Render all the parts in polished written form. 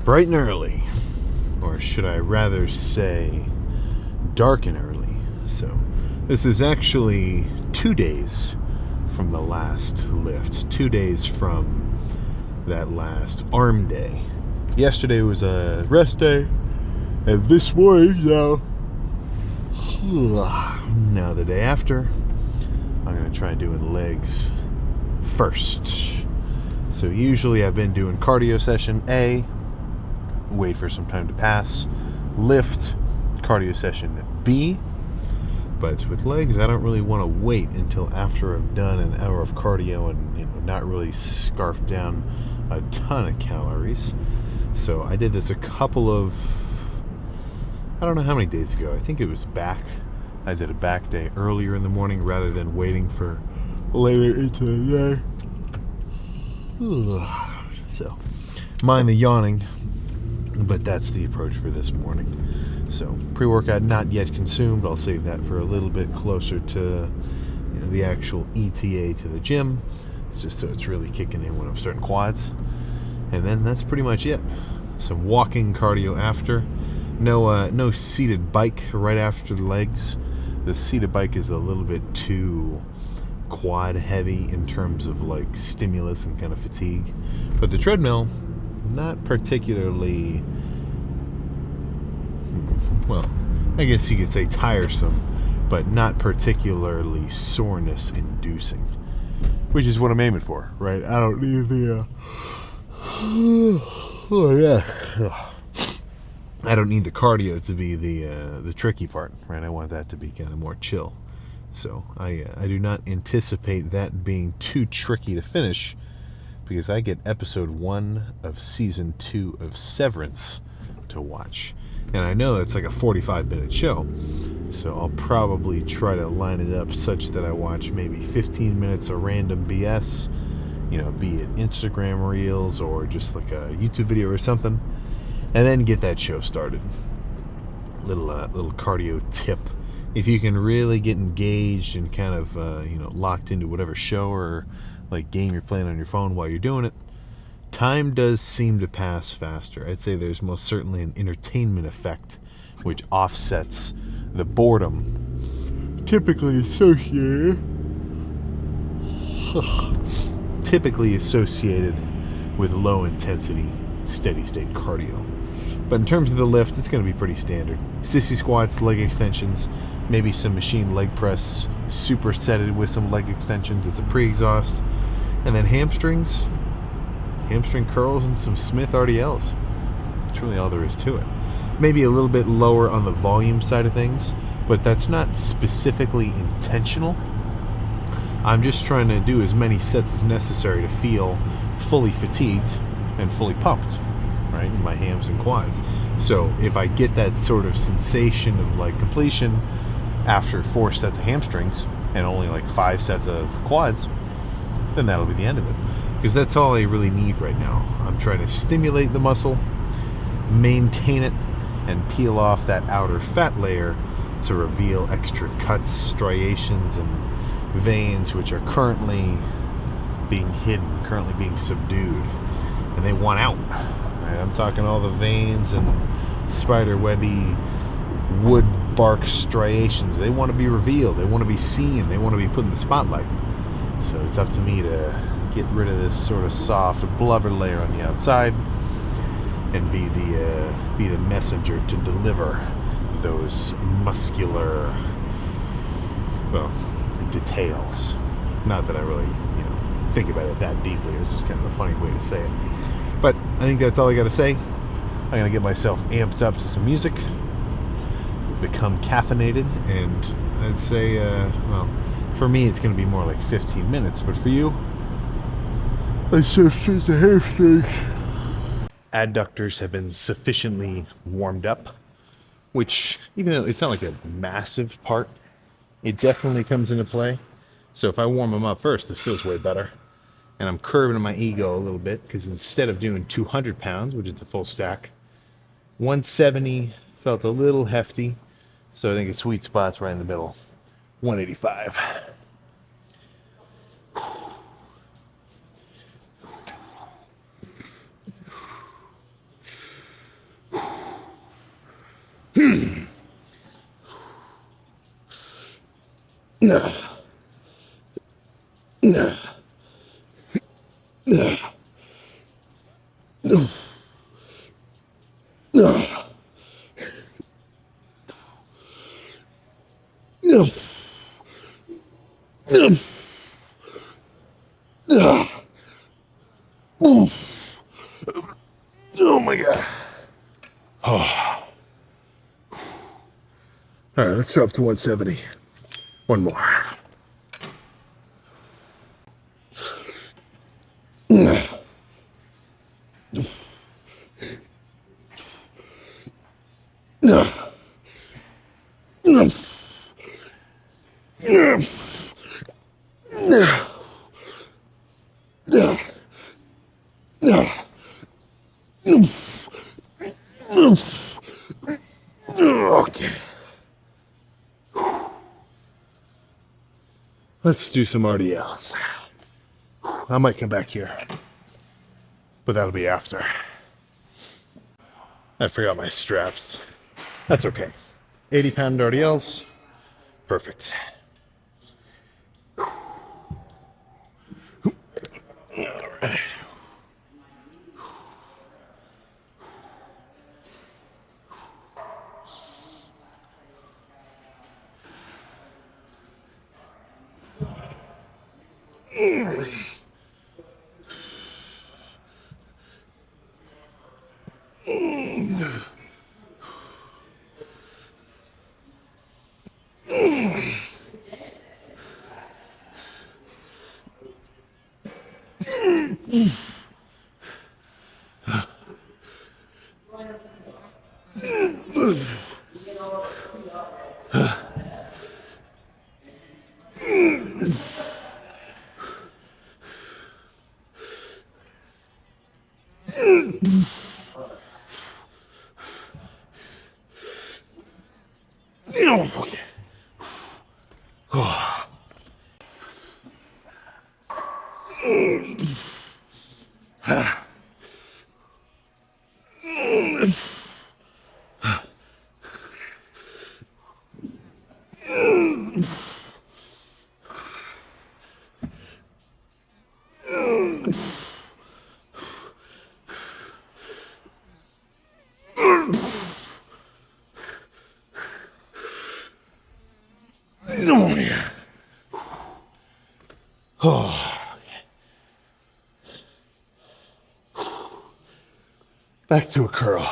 bright and early, or should I rather say dark and early. So this is actually 2 days from the last lift, 2 days from that last arm day. Yesterday was a rest day, and this morning now the day after, I'm going to try doing legs first. So usually I've been doing cardio session A, wait for some time to pass, lift, cardio session B. But with legs, I don't really want to wait until after I've done an hour of cardio and not really scarf down a ton of calories. So I did this a couple of, I don't know how many days ago. I think it was back. I did a back day earlier in the morning rather than waiting for later into the day. So, mind the yawning, but that's the approach for this morning. So, pre-workout not yet consumed. I'll save that for a little bit closer to the actual ETA to the gym. It's just so it's really kicking in when I'm starting quads. And then that's pretty much it. Some walking cardio after. No seated bike right after the legs. The seated bike is a little bit too quad heavy in terms of like stimulus and kind of fatigue. But the treadmill, not particularly, well, I guess you could say tiresome, but not particularly soreness inducing, which is what I'm aiming for, right? I don't need the I don't need the cardio to be the tricky part, right? I want that to be kind of more chill. So I do not anticipate that being too tricky to finish, because I get episode 1 of season 2 of Severance to watch. And I know it's like a 45-minute show, so I'll probably try to line it up such that I watch maybe 15 minutes of random BS, be it Instagram Reels or just like a YouTube video or something, and then get that show started. Little cardio tip. If you can really get engaged and kind of, locked into whatever show or like game you're playing on your phone while you're doing it, time does seem to pass faster. I'd say there's most certainly an entertainment effect which offsets the boredom typically associated with low intensity steady state cardio. But in terms of the lift, it's going to be pretty standard. Sissy squats, leg extensions, maybe some machine leg press, supersetted with some leg extensions as a pre-exhaust, and then hamstring curls and some Smith RDLs. That's really all there is to it. Maybe a little bit lower on the volume side of things, but that's not specifically intentional. I'm just trying to do as many sets as necessary to feel fully fatigued and fully pumped, right, in my hams and quads. So if I get that sort of sensation of like completion after 4 sets of hamstrings and only like 5 sets of quads, then that'll be the end of it. Because that's all I really need right now. I'm trying to stimulate the muscle, maintain it, and peel off that outer fat layer to reveal extra cuts, striations, and veins which are currently being hidden, currently being subdued, and they want out. Right? I'm talking all the veins and spider-webby wood bark striations. They want to be revealed. They want to be seen. They want to be put in the spotlight. So it's up to me to get rid of this sort of soft blubber layer on the outside and be the messenger to deliver those muscular, details. Not that I really, think about it that deeply. It's just kind of a funny way to say it. But I think that's all I got to say. I'm going to get myself amped up to some music, become caffeinated, and I'd say, for me it's going to be more like 15 minutes, but for you, let's just shoot the hamstrings. Adductors have been sufficiently warmed up, which, even though it's not like a massive part, it definitely comes into play. So if I warm them up first, this feels way better. And I'm curbing my ego a little bit, because instead of doing 200 pounds, which is the full stack, 170 felt a little hefty. So I think a sweet spot's right in the middle, 185. No. No. No. No. No. No. No. No. Oh my God. Oh. All right, let's drop to 170. One more. No. No. No. No. No. No. No. No. Okay. Let's do some RDLs. I might come back here, but that'll be after. I forgot my straps. That's okay. 80-pound RDLs. Perfect. All right. Okay. Oh. Oh, yeah. Oh. Back to a curl.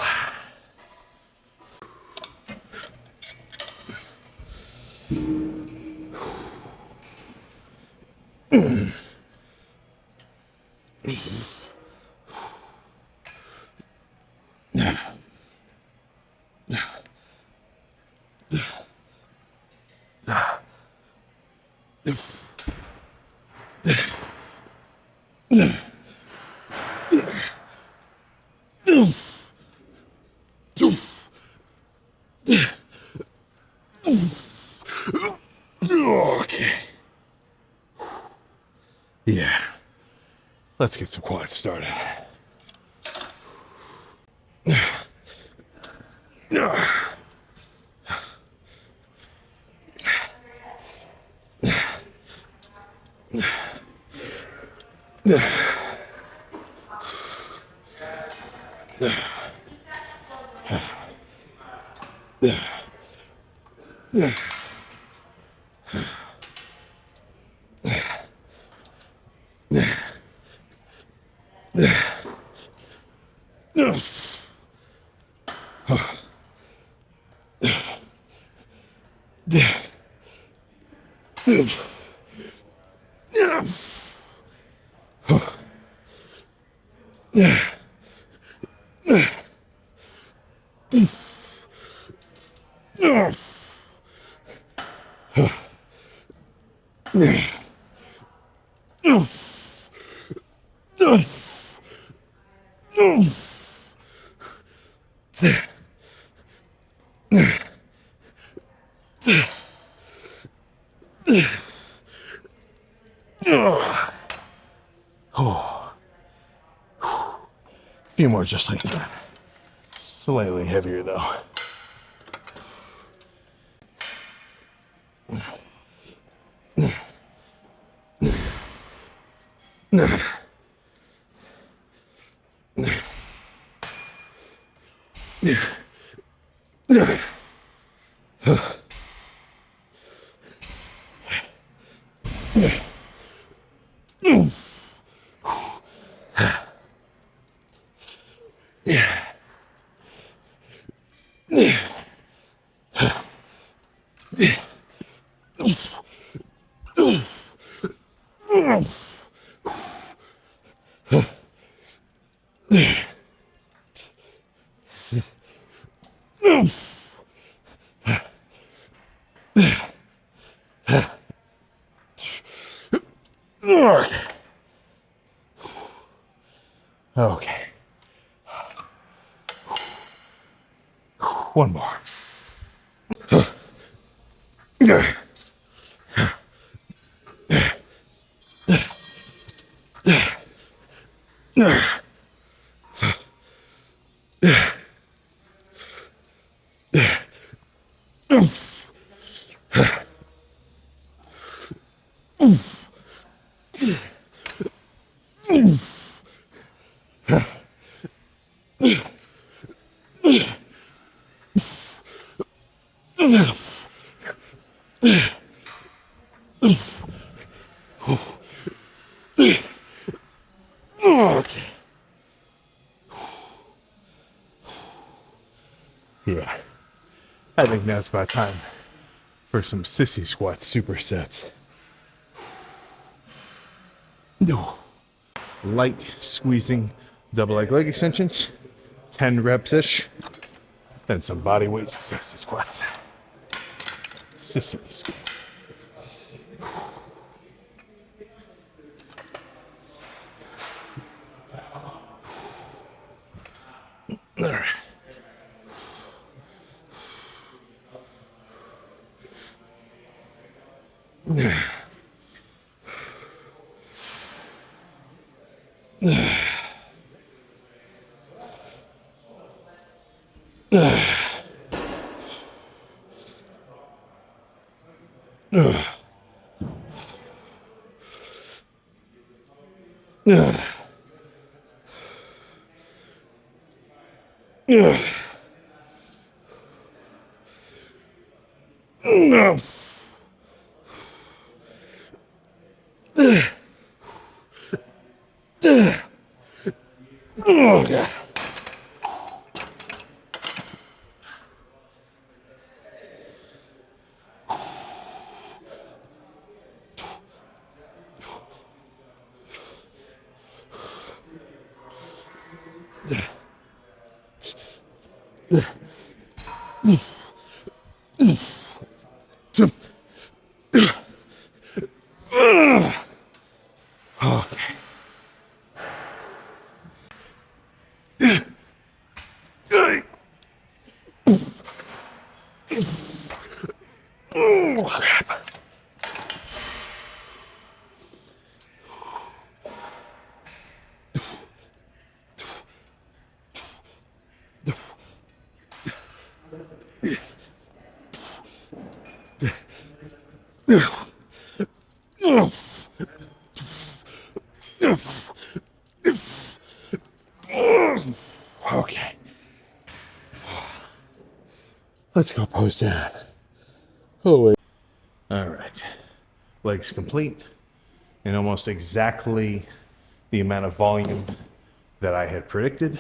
Okay. Yeah. Let's get some quads started. Oh. A few more just like that. Slightly heavier though. Okay. One more. Okay. Yeah. I think now it's about time for some sissy squat supersets. No. Light squeezing double leg extensions, 10 reps-ish, then some body weight sissy squats. Sissy squats. All right. Oh, God. Okay. Oh, crap. Okay. Let's go post down. Oh, wait. All right. Legs complete and almost exactly the amount of volume that I had predicted,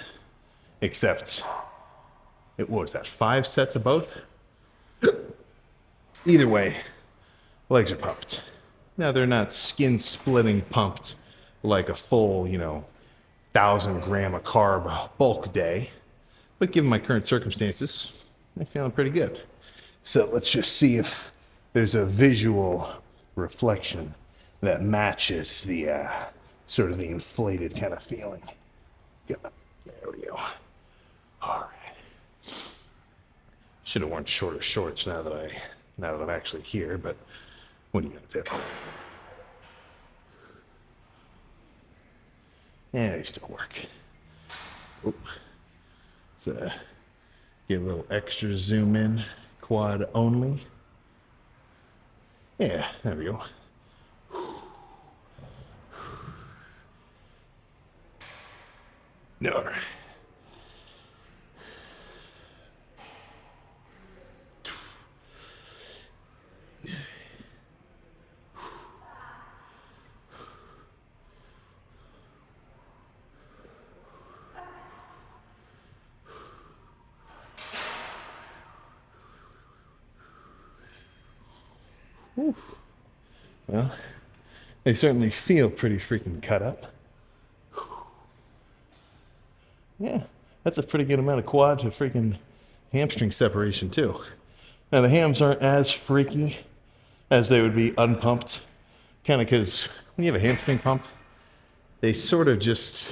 except it was that 5 sets of both. Either way, legs are pumped. Now they're not skin splitting pumped like a full, 1,000 gram of carb bulk day, but given my current circumstances, I'm feeling pretty good. So let's just see if there's a visual reflection that matches the sort of the inflated kind of feeling. There we go. All right. Should have worn shorter shorts now that I'm actually here, but what are you gonna do? Yeah, they still work. Oop. Let's get a little extra zoom in, quad only. Yeah, there we go. All right. Well, they certainly feel pretty freaking cut up. Yeah, that's a pretty good amount of quad to freaking hamstring separation too. Now the hams aren't as freaky as they would be unpumped, kind of because when you have a hamstring pump, they sort of just,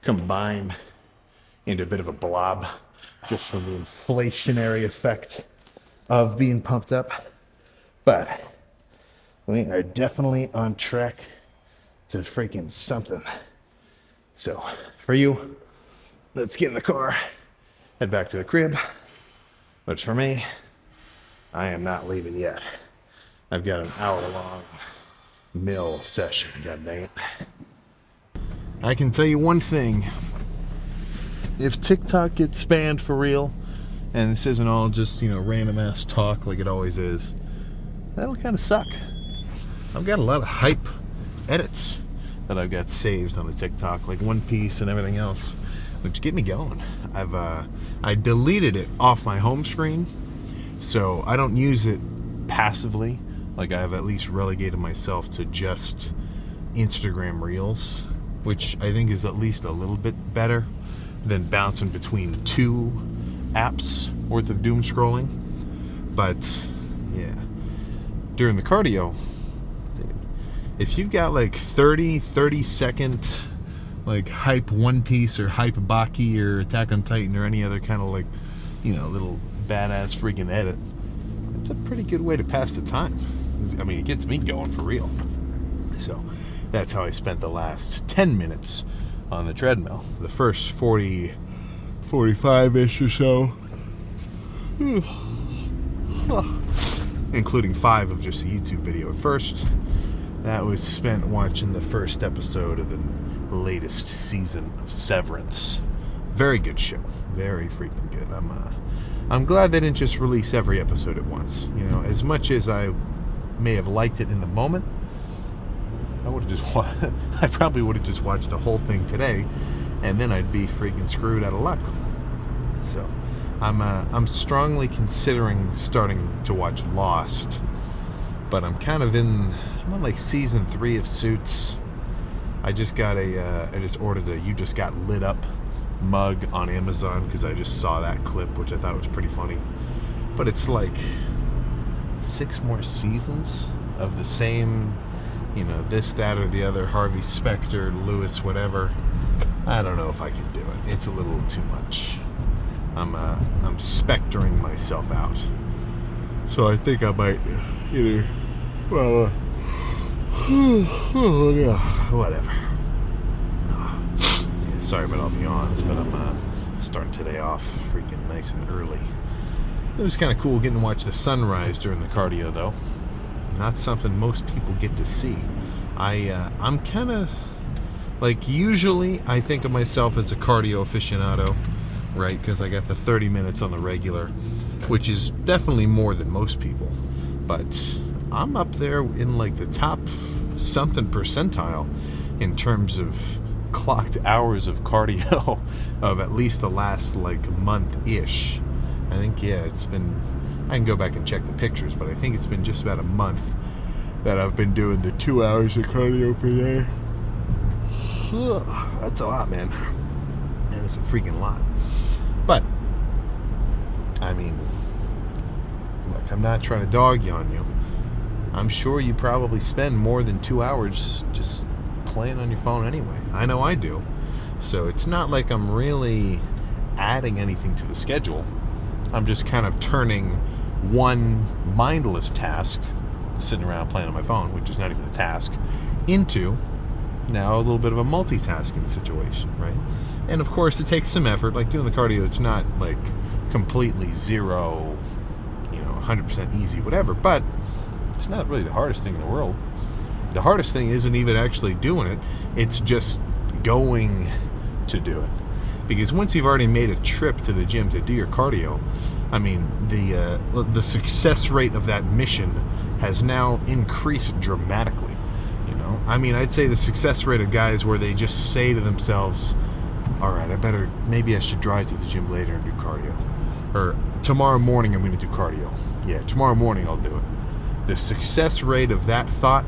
combine into a bit of a blob just from the inflationary effect of being pumped up. But we are definitely on track to freaking something. So for you, let's get in the car, head back to the crib. But for me, I am not leaving yet. I've got an hour-long mill session, god dang it. I can tell you one thing. If TikTok gets banned for real, and this isn't all just, random ass talk like it always is, that'll kind of suck. I've got a lot of hype edits that I've got saved on the TikTok, like One Piece and everything else, which get me going. I deleted it off my home screen, so I don't use it passively. Like, I've at least relegated myself to just Instagram Reels, which I think is at least a little bit better than bouncing between two apps worth of doom scrolling. But yeah, during the cardio, if you've got like 30 second like hype One Piece or hype Baki or Attack on Titan or any other kind of like, little badass freaking edit, it's a pretty good way to pass the time. I mean, it gets me going for real. So that's how I spent the last 10 minutes on the treadmill. The first 45-ish or so, including 5 of just a YouTube video at first, that was spent watching the first episode of the latest season of Severance. Very good show. Very freaking good. I'm glad they didn't just release every episode at once. As much as I may have liked it in the moment, I probably would have just watched the whole thing today, and then I'd be freaking screwed out of luck. So I'm strongly considering starting to watch Lost, but I'm on like season 3 of Suits. I just ordered a You Just Got Lit Up mug on Amazon because I just saw that clip, which I thought was pretty funny. But it's like 6 more seasons of the same, this, that, or the other, Harvey Specter, Lewis, whatever. I don't know if I can do it. It's a little too much. I'm spectering myself out. So I think I might either, whatever. Yeah, sorry about all the yawns, but I'm starting today off freaking nice and early. It was kind of cool getting to watch the sunrise during the cardio, though. Not something most people get to see. I'm kind of like, usually I think of myself as a cardio aficionado, right? Because I got the 30 minutes on the regular, which is definitely more than most people. But I'm up there in like the top something percentile in terms of clocked hours of cardio of at least the last like month-ish. I think, I can go back and check the pictures, but I think it's been just about a month that I've been doing the 2 hours of cardio per day. That's a lot, man. And it's a freaking lot. But, I mean, look, I'm not trying to dog you on you. I'm sure you probably spend more than 2 hours just playing on your phone anyway. I know I do. So it's not like I'm really adding anything to the schedule. I'm just kind of turning one mindless task, sitting around playing on my phone, which is not even a task, into now a little bit of a multitasking situation, right? And of course, it takes some effort. Like doing the cardio, it's not like completely zero, 100% easy, whatever, but it's not really the hardest thing in the world. The hardest thing isn't even actually doing it, it's just going to do it. Because once you've already made a trip to the gym to do your cardio, I mean, the success rate of that mission has now increased dramatically. I mean, I'd say the success rate of guys where they just say to themselves, all right, maybe I should drive to the gym later and do cardio. Or tomorrow morning I'm going to do cardio. Yeah, tomorrow morning I'll do it. The success rate of that thought,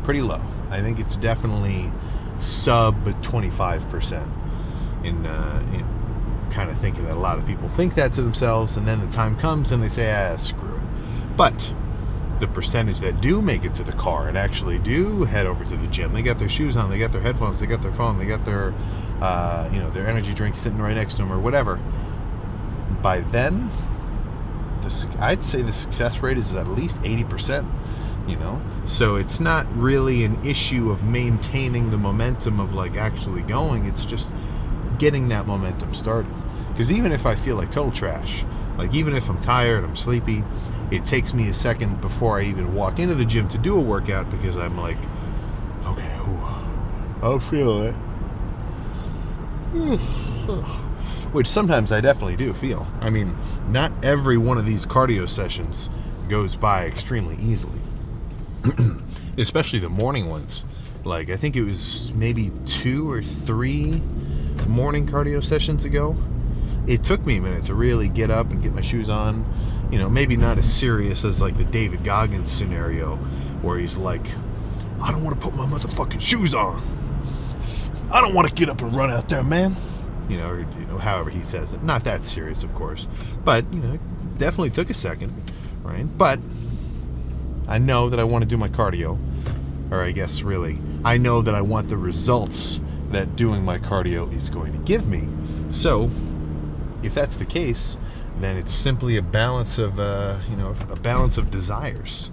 pretty low. I think it's definitely sub 25% in kind of thinking that a lot of people think that to themselves, and then the time comes and they say, screw it. But the percentage that do make it to the car and actually do head over to the gym, they got their shoes on, they got their headphones, they got their phone, they got their their energy drink sitting right next to them or whatever. By then, I'd say the success rate is at least 80%, so it's not really an issue of maintaining the momentum of like actually going. It's just getting that momentum started. Because even if I feel like total trash, like even if I'm tired, I'm sleepy, it takes me a second before I even walk into the gym to do a workout, because I'm like, okay, I'll feel it. Which sometimes I definitely do feel. I mean, not every one of these cardio sessions goes by extremely easily. Especially the morning ones. Like, I think it was maybe 2 or 3 morning cardio sessions ago. It took me a minute to really get up and get my shoes on. Maybe not as serious as like the David Goggins scenario, where he's like, I don't want to put my motherfucking shoes on. I don't want to get up and run out there, man. Or however he says it. Not that serious, of course. But, it definitely took a second, right? But I know that I want to do my cardio. Or I guess, really, I know that I want the results that doing my cardio is going to give me. So, if that's the case, then it's simply a balance of, a balance of desires.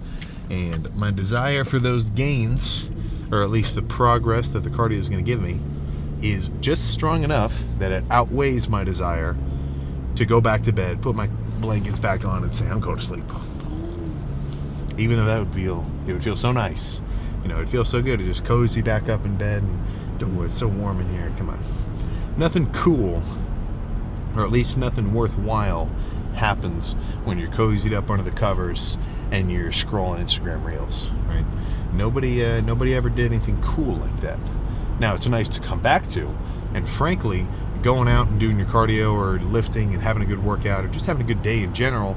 And my desire for those gains, or at least the progress that the cardio is going to give me, is just strong enough that it outweighs my desire to go back to bed, put my blankets back on, and say, I'm going to sleep. Even though it would feel so nice. It'd feel so good to just cozy back up in bed and it's so warm in here. Come on. Nothing cool, or at least nothing worthwhile, happens when you're cozied up under the covers and you're scrolling Instagram reels, right? Nobody ever did anything cool like that. Now, it's nice to come back to, and frankly, going out and doing your cardio or lifting and having a good workout or just having a good day in general,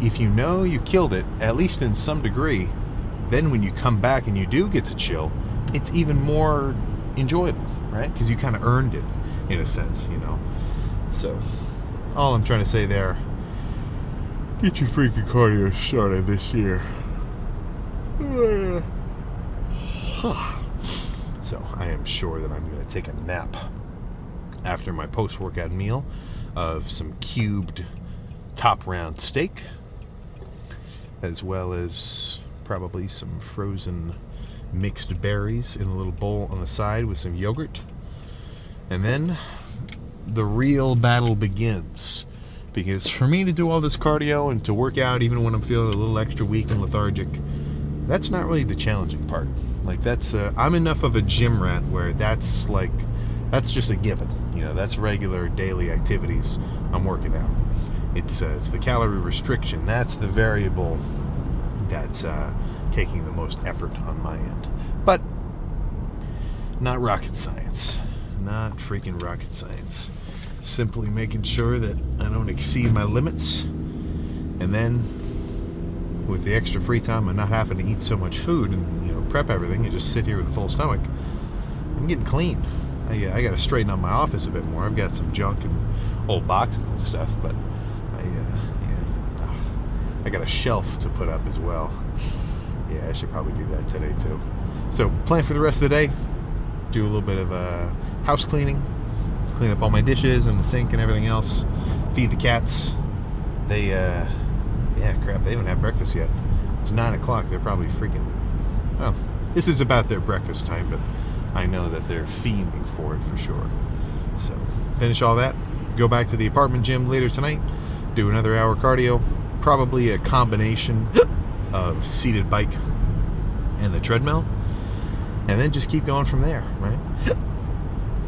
if you know you killed it, at least in some degree, then when you come back and you do get to chill, it's even more enjoyable, right? Because you kind of earned it, in a sense, So, all I'm trying to say there, get your freaking cardio started this year. So, I am sure that I'm going to take a nap after my post-workout meal of some cubed top round steak, as well as probably some frozen mixed berries in a little bowl on the side with some yogurt. And then the real battle begins. Because for me to do all this cardio and to work out even when I'm feeling a little extra weak and lethargic, that's not really the challenging part. Like, that's I'm enough of a gym rat where that's just a given. That's regular daily activities I'm working out. It's the calorie restriction. That's the variable that's taking the most effort on my end. But not rocket science. Not freaking rocket science. Simply making sure that I don't exceed my limits, and then with the extra free time and not having to eat so much food and prep everything and just sit here with a full stomach, I'm getting clean. I got to straighten up my office a bit more. I've got some junk and old boxes and stuff, but I got a shelf to put up as well. Yeah, I should probably do that today too. So, plan for the rest of the day. Do a little bit of house cleaning. Clean up all my dishes and the sink and everything else. Feed the cats. They, crap, they don't have breakfast yet. It's 9 o'clock. They're probably freaking... Well, this is about their breakfast time, but I know that they're fiending for it for sure. So, finish all that. Go back to the apartment gym later tonight. Do another hour cardio. Probably a combination of seated bike and the treadmill. And then just keep going from there, right?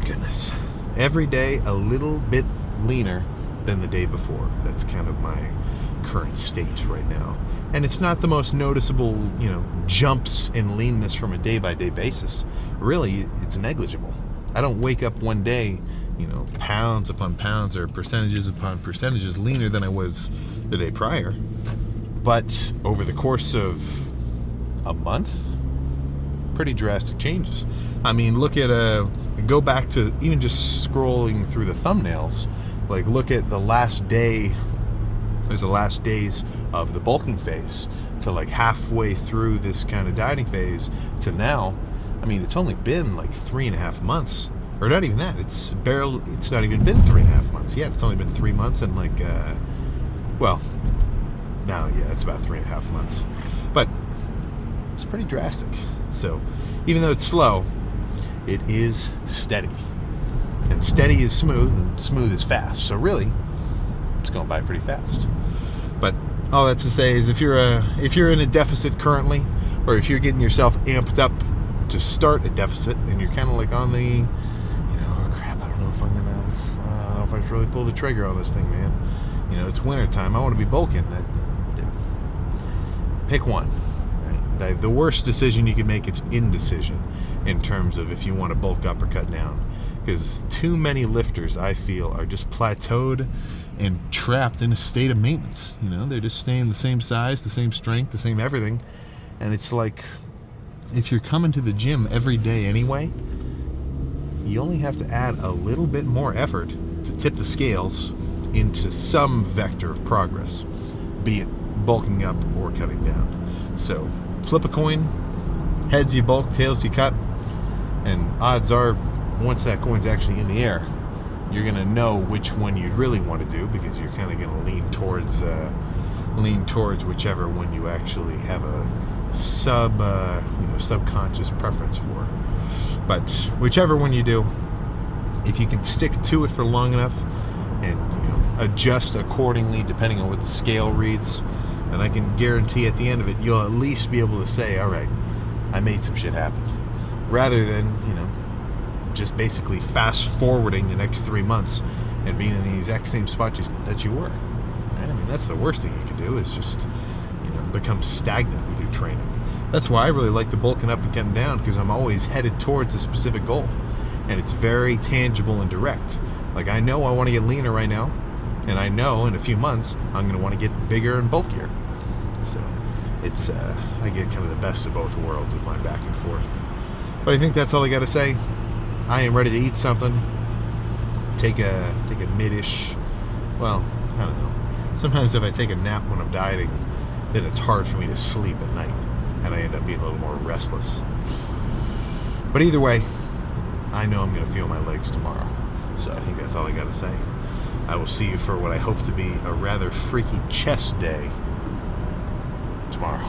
Goodness. Every day a little bit leaner than the day before. That's kind of my current state right now. And it's not the most noticeable, jumps in leanness from a day-by-day basis. Really, it's negligible. I don't wake up one day, pounds upon pounds or percentages upon percentages leaner than I was the day prior. But over the course of a month, pretty drastic changes. I mean, look at go back to even just scrolling through the thumbnails. Like, look at the last day, or the last days of the bulking phase to like halfway through this kind of dieting phase to now. I mean, it's only been like 3.5 months, or not even that. It's not even been 3.5 months yet. It's only been 3 months and like, well, now, yeah, it's about 3.5 months, but it's pretty drastic. So even though it's slow, it is steady, and steady is smooth, and smooth is fast. So really, it's going by pretty fast. But all that's to say is, if you're in a deficit currently, or if you're getting yourself amped up to start a deficit, and you're kind of like on the, oh crap, I don't know if I should really pull the trigger on this thing, man. It's winter time. I want to be bulking. Pick one. Right? The worst decision you can make is indecision in terms of if you want to bulk up or cut down, because too many lifters, I feel, are just plateaued and trapped in a state of maintenance. They're just staying the same size, the same strength, the same everything, and it's like, if you're coming to the gym every day anyway, you only have to add a little bit more effort to tip the scales into some vector of progress, be it bulking up or cutting down. So flip a coin, heads you bulk, tails you cut, and odds are, once that coin's actually in the air, you're going to know which one you really want to do, because you're kind of going to lean towards whichever one you actually have a subconscious preference for. But whichever one you do, if you can stick to it for long enough and adjust accordingly depending on what the scale reads, and I can guarantee at the end of it, you'll at least be able to say, all right, I made some shit happen, rather than just basically fast forwarding the next 3 months and being in the exact same spot that you were. Right? I mean, that's the worst thing you can do, is just become stagnant with your training. That's why I really like the bulking up and cutting down, because I'm always headed towards a specific goal, and it's very tangible and direct. Like, I know I want to get leaner right now, and I know in a few months I'm going to want to get bigger and bulkier. So it's I get kind of the best of both worlds with my back and forth. But I think that's all I got to say. I am ready to eat something, take a mid-ish, well, I don't know. Sometimes if I take a nap when I'm dieting, then it's hard for me to sleep at night, and I end up being a little more restless. But either way, I know I'm going to feel my legs tomorrow. So I think that's all I got to say. I will see you for what I hope to be a rather freaky chest day tomorrow.